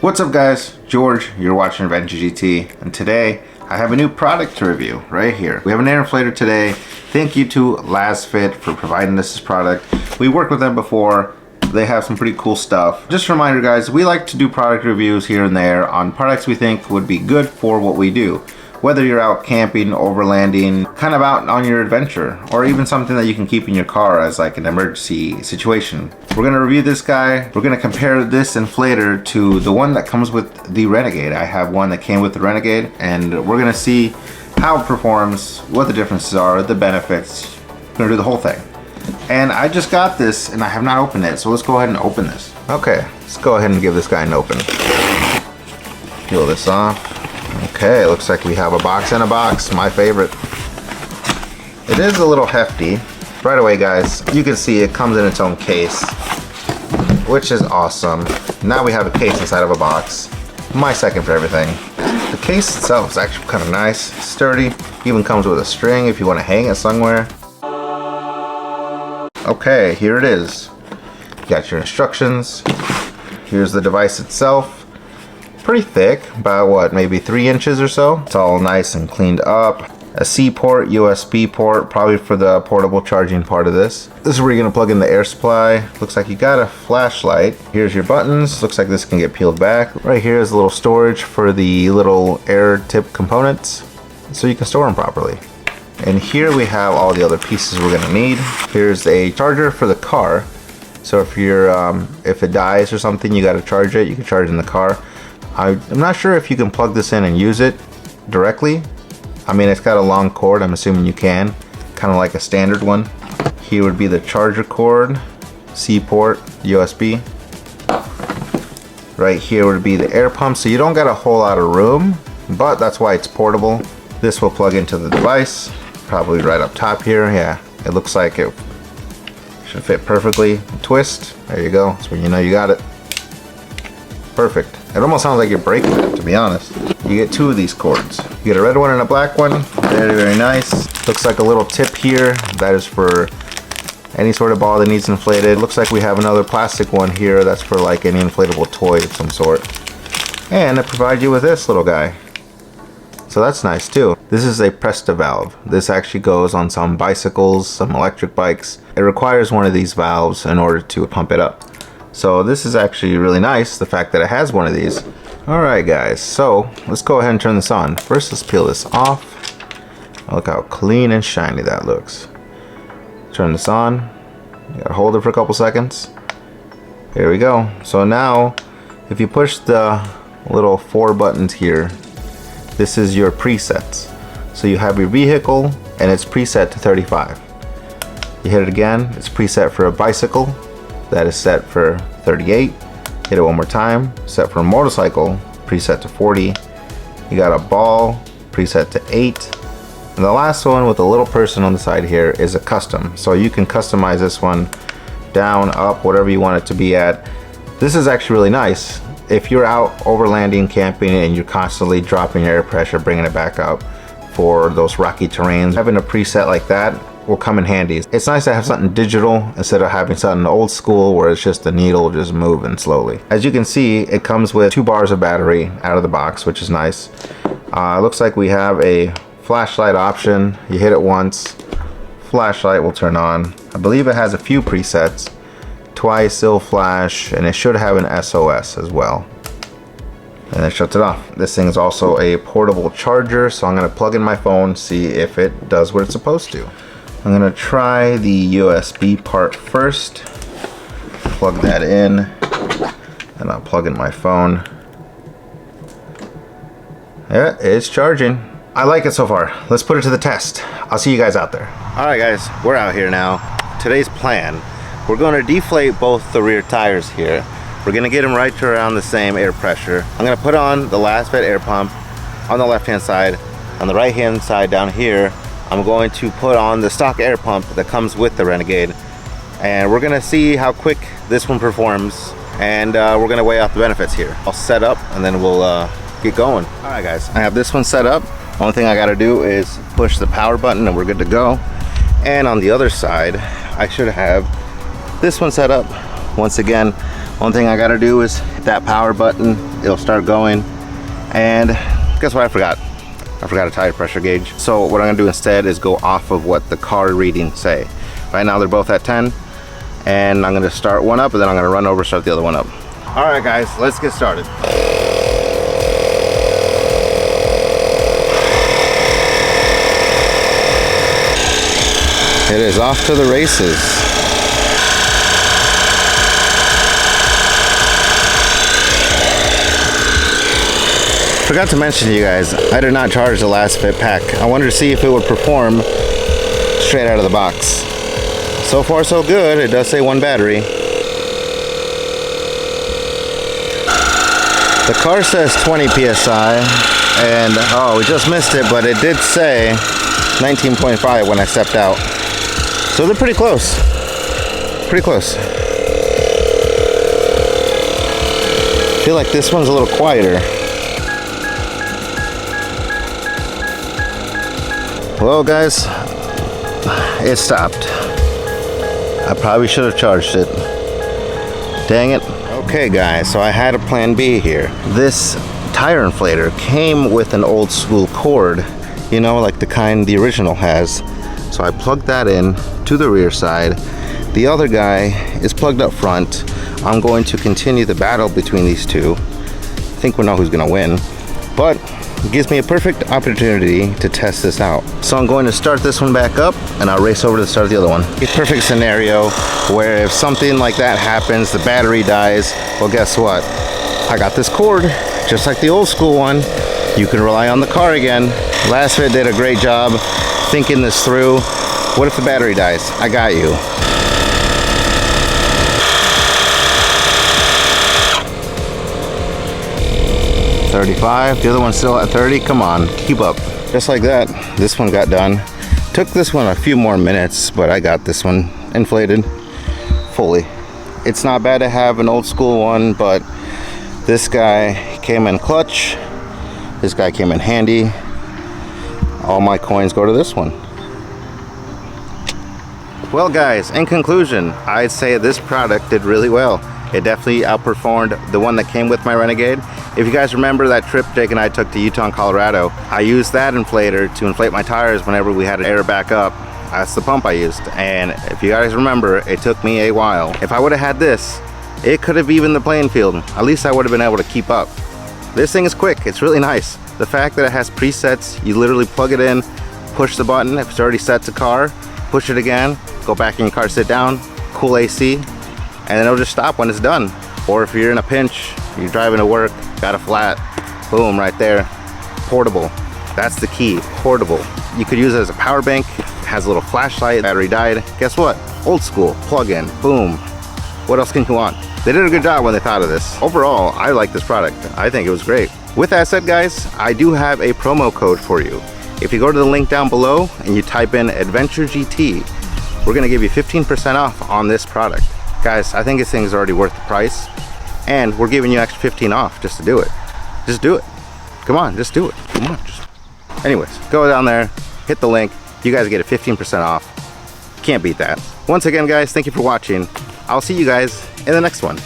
What's up guys, George, you're watching Adventure GT, and today I have a new product to review right here. We have an air inflator today. Thank you to Lasfit for providing this product. We worked with them before. They have some pretty cool stuff. Just a reminder guys, we like to do product reviews here and there on products we think would be good for what we do. Whether you're out camping, overlanding, kind of out on your adventure, or even something that you can keep in your car as like an emergency situation. We're gonna review this guy. We're gonna compare this inflator to the one that comes with the Renegade. I have one that came with the Renegade, and we're gonna see how it performs, what the differences are, the benefits. We're gonna do the whole thing. And I just got this and I have not opened it, so let's go ahead and open this. Okay, let's go ahead and give this guy an open. Peel this off. Okay, looks like we have a box in a box, my favorite. It is a little hefty. Right away guys, you can see it comes in its own case, which is awesome. Now we have a case inside of a box. My second for everything. The case itself is actually kind of nice, sturdy. Even comes with a string if you want to hang it somewhere. Okay, here it is. You got your instructions. Here's the device itself. Pretty thick, about what, maybe 3 inches or so. It's all nice and cleaned up. A C port, USB port, probably for the portable charging part of this. This is where you're gonna plug in the air supply. Looks like you got a flashlight. Here's your buttons. Looks like this can get peeled back. Right here is a little storage for the little air tip components, so you can store them properly. And here we have all the other pieces we're gonna need. Here's a charger for the car. So if you're, if it dies or something, you gotta charge it. You can charge it in the car. I'm not sure if you can plug this in and use it directly. I mean, it's got a long cord, I'm assuming you can. Kind of like a standard one. Here would be the charger cord, C port, USB. Right here would be the air pump, so you don't got a whole lot of room, but that's why it's portable. This will plug into the device, probably right up top here. Yeah, it looks like it should fit perfectly. Twist, there you go, that's when you know you got it. Perfect. It almost sounds like you're breaking it, to be honest. You get 2 of these cords. You get a red one and a black one. Very, very nice. Looks like a little tip here. That is for any sort of ball that needs inflated. Looks like we have another plastic one here. That's for like any inflatable toy of some sort. And it provides you with this little guy. So that's nice too. This is a Presta valve. This actually goes on some bicycles, some electric bikes. It requires one of these valves in order to pump it up. So this is actually really nice, the fact that it has one of these. Alright guys, so let's go ahead and turn this on. First let's peel this off. Look how clean and shiny that looks. Turn this on. You gotta hold it for a couple seconds. Here we go. So now, if you push the little 4 buttons here, this is your presets. So you have your vehicle and it's preset to 35. You hit it again, it's preset for a bicycle. That is set for 38. Hit it one more time, set for a motorcycle, preset to 40. You got a ball, preset to 8. And the last one with a little person on the side here is a custom. So you can customize this one down, up, whatever you want it to be at. This is actually really nice. If you're out overlanding, camping, and you're constantly dropping your air pressure, bringing it back up for those rocky terrains, having a preset like that will come in handy. It's nice to have something digital instead of having something old school where it's just the needle just moving slowly. As you can see, it comes with 2 bars of battery out of the box, which is nice. Looks like we have a flashlight option. You hit it once, flashlight will turn on. I believe it has a few presets. Twice it'll flash, and it should have an SOS as well. And it shuts it off. This thing is also a portable charger, so I'm gonna plug in my phone, see if it does what it's supposed to. I'm gonna try the USB part first. Plug that in, and I'll plug in my phone. Yeah, it's charging. I like it so far. Let's put it to the test. I'll see you guys out there. All right guys, we're out here now. Today's plan, we're gonna deflate both the rear tires here. We're gonna get them right to around the same air pressure. I'm gonna put on the Lasfit air pump on the left hand side. On the right hand side down here, I'm going to put on the stock air pump that comes with the Renegade, and we're gonna see how quick this one performs, and we're gonna weigh out the benefits here. I'll set up and then we'll get going. All right guys, I have this one set up. Only thing I gotta do is push the power button and we're good to go. And on the other side, I should have this one set up. Once again, One thing I gotta do is hit that power button, it'll start going. And guess what I forgot? I forgot a tire pressure gauge. So what I'm gonna do instead is go off of what the car readings say. Right now they're both at 10, and I'm gonna start one up and then I'm gonna run over, start the other one up. All right guys, let's get started. It is off to the races. Forgot to mention to you guys, I did not charge the Lasfit pack. I wanted to see if it would perform straight out of the box. So far so good. It does say 1 battery. The car says 20 psi, and oh, we just missed it, but it did say 19.5 when I stepped out. So they're pretty close. Pretty close. I feel like this one's a little quieter. Well guys, it stopped. I probably should have charged it. Dang it. Okay guys, so I had a plan B here. This tire inflator came with an old school cord, you know, like the kind the original has. So I plugged that in to the rear side. The other guy is plugged up front. I'm going to continue the battle between these two. I think we know who's gonna win, but it gives me a perfect opportunity to test this out. So I'm going to start this one back up and I'll race over to start the other one. A perfect scenario where if something like that happens, the battery dies, well guess what? I got this cord, just like the old school one. You can rely on the car again. Lasfit did a great job thinking this through. What if the battery dies? I got you. $35, the other one's still at 30. Come on, keep up. Just like that, this one got done. Took this one a few more minutes, but I got this one inflated fully. It's not bad to have an old school one, but this guy came in clutch. This guy came in handy. All my coins go to this one. Well guys, in conclusion, I'd say this product did really well. It definitely outperformed the one that came with my Renegade. If you guys remember that trip Jake and I took to Utah and Colorado, I used that inflator to inflate my tires whenever we had to air back up. That's the pump I used. And if you guys remember, it took me a while. If I would have had this, it could have evened the playing field. At least I would have been able to keep up. This thing is quick, it's really nice. The fact that it has presets, you literally plug it in, push the button, if it's already set to car, push it again, go back in your car, sit down, cool AC, and then it'll just stop when it's done. Or if you're in a pinch, you're driving to work, got a flat, boom, right there. Portable. That's the key, portable. You could use it as a power bank, it has a little flashlight, battery died. Guess what? Old school, plug in, boom. What else can you want? They did a good job when they thought of this. Overall, I like this product. I think it was great. With that said guys, I do have a promo code for you. If you go to the link down below and you type in Adventure GT, we're gonna give you 15% off on this product. Guys, I think this thing is already worth the price, and we're giving you extra 15 off just to do it. Just do it. Come on, just do it. Come on. Anyways, go down there, hit the link. You guys get a 15% off. Can't beat that. Once again, guys, thank you for watching. I'll see you guys in the next one.